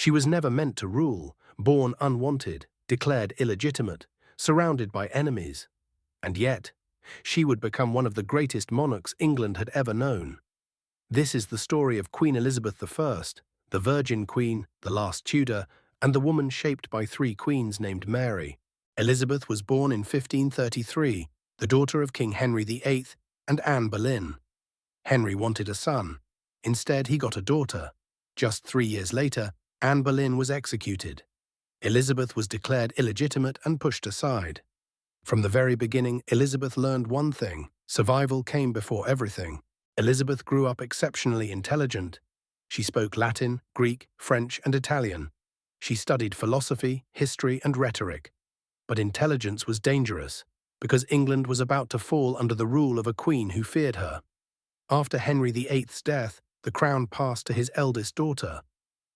She was never meant to rule, born unwanted, declared illegitimate, surrounded by enemies. And yet, she would become one of the greatest monarchs England had ever known. This is the story of Queen Elizabeth I, the Virgin Queen, the last Tudor, and the woman shaped by three queens named Mary. Elizabeth was born in 1533, the daughter of King Henry VIII and Anne Boleyn. Henry wanted a son. Instead, he got a daughter. Just 3 years later, Anne Boleyn was executed. Elizabeth was declared illegitimate and pushed aside. From the very beginning, Elizabeth learned one thing: survival came before everything. Elizabeth grew up exceptionally intelligent. She spoke Latin, Greek, French, and Italian. She studied philosophy, history, and rhetoric. But intelligence was dangerous, because England was about to fall under the rule of a queen who feared her. After Henry VIII's death, the crown passed to his eldest daughter,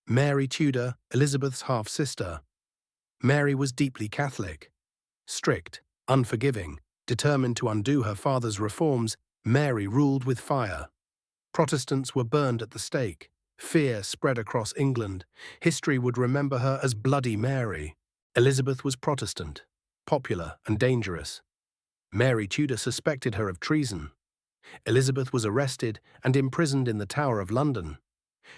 Mary Tudor, Elizabeth's half-sister. Mary was deeply Catholic. Strict, unforgiving, determined to undo her father's reforms, Mary ruled with fire. Protestants were burned at the stake. Fear spread across England. History would remember her as Bloody Mary. Elizabeth was Protestant, popular and dangerous. Mary Tudor suspected her of treason. Elizabeth was arrested and imprisoned in the Tower of London.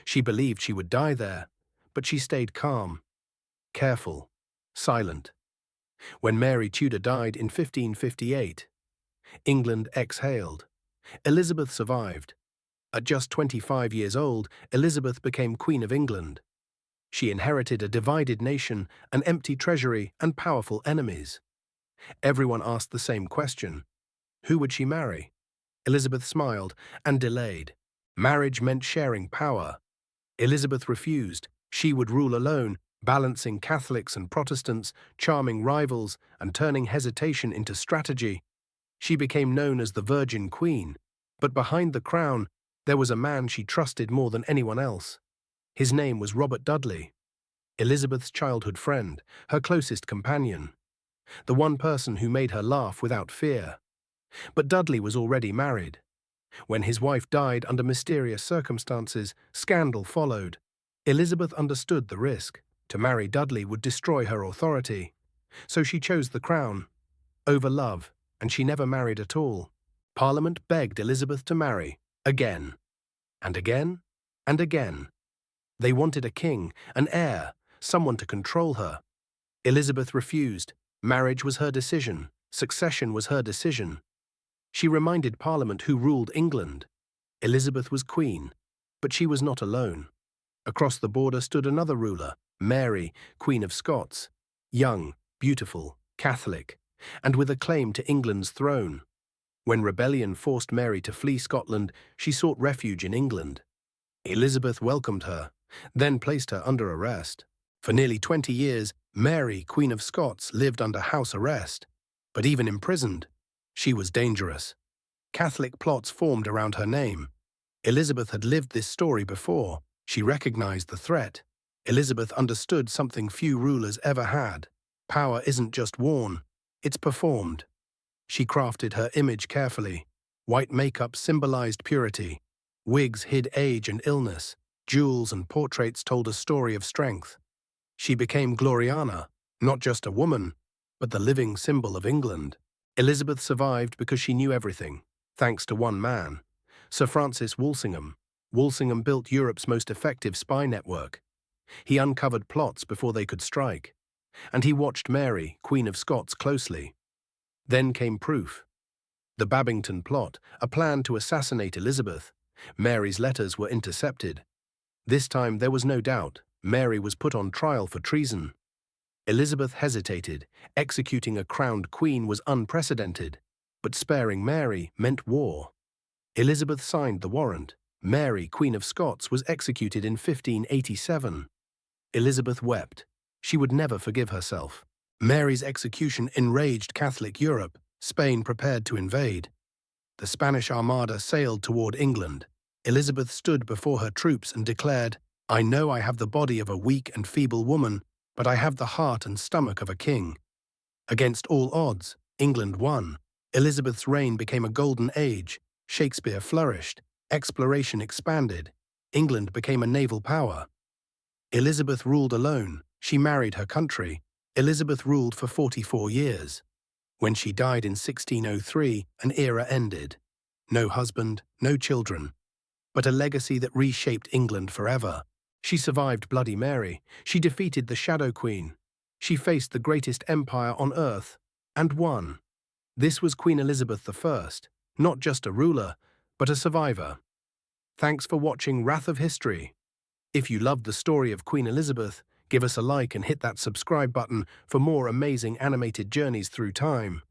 She believed she would die there, but she stayed calm, careful, silent. When Mary Tudor died in 1558, England exhaled. Elizabeth survived. At just 25 years old, Elizabeth became Queen of England. She inherited a divided nation, an empty treasury, and powerful enemies. Everyone asked the same question: who would she marry? Elizabeth smiled and delayed. Marriage meant sharing power. Elizabeth refused. She would rule alone, balancing Catholics and Protestants, charming rivals, and turning hesitation into strategy. She became known as the Virgin Queen, but behind the crown, there was a man she trusted more than anyone else. His name was Robert Dudley, Elizabeth's childhood friend, her closest companion, the one person who made her laugh without fear. But Dudley was already married. When his wife died under mysterious circumstances, scandal followed. Elizabeth understood the risk. To marry Dudley would destroy her authority. So she chose the crown over love, and she never married at all. Parliament begged Elizabeth to marry, again, and again, and again. They wanted a king, an heir, someone to control her. Elizabeth refused. Marriage was her decision. Succession was her decision. She reminded Parliament who ruled England. Elizabeth was queen, but she was not alone. Across the border stood another ruler, Mary, Queen of Scots, young, beautiful, Catholic, and with a claim to England's throne. When rebellion forced Mary to flee Scotland, she sought refuge in England. Elizabeth welcomed her, then placed her under arrest. For nearly 20 years, Mary, Queen of Scots, lived under house arrest. But even imprisoned, she was dangerous. Catholic plots formed around her name. Elizabeth had lived this story before. She recognized the threat. Elizabeth understood something few rulers ever had. Power isn't just worn, it's performed. She crafted her image carefully. White makeup symbolized purity. Wigs hid age and illness. Jewels and portraits told a story of strength. She became Gloriana, not just a woman, but the living symbol of England. Elizabeth survived because she knew everything, thanks to one man, Sir Francis Walsingham. Walsingham built Europe's most effective spy network. He uncovered plots before they could strike, and he watched Mary, Queen of Scots, closely. Then came proof. The Babington Plot, a plan to assassinate Elizabeth. Mary's letters were intercepted. This time there was no doubt. Mary was put on trial for treason. Elizabeth hesitated. Executing a crowned queen was unprecedented, but sparing Mary meant war. Elizabeth signed the warrant. Mary, Queen of Scots, was executed in 1587. Elizabeth wept. She would never forgive herself. Mary's execution enraged Catholic Europe. Spain prepared to invade. The Spanish Armada sailed toward England. Elizabeth stood before her troops and declared, "I know I have the body of a weak and feeble woman, but I have the heart and stomach of a king." Against all odds, England won. Elizabeth's reign became a golden age. Shakespeare flourished. Exploration expanded. England became a naval power. Elizabeth ruled alone. She married her country. Elizabeth ruled for 44 years. When she died in 1603, an era ended. No husband, no children, but a legacy that reshaped England forever. She survived Bloody Mary. She defeated the Shadow Queen. She faced the greatest empire on earth and won. This was Queen Elizabeth I, not just a ruler, but a survivor. Thanks for watching Wrath of History. If you loved the story of Queen Elizabeth, give us a like and hit that subscribe button for more amazing animated journeys through time.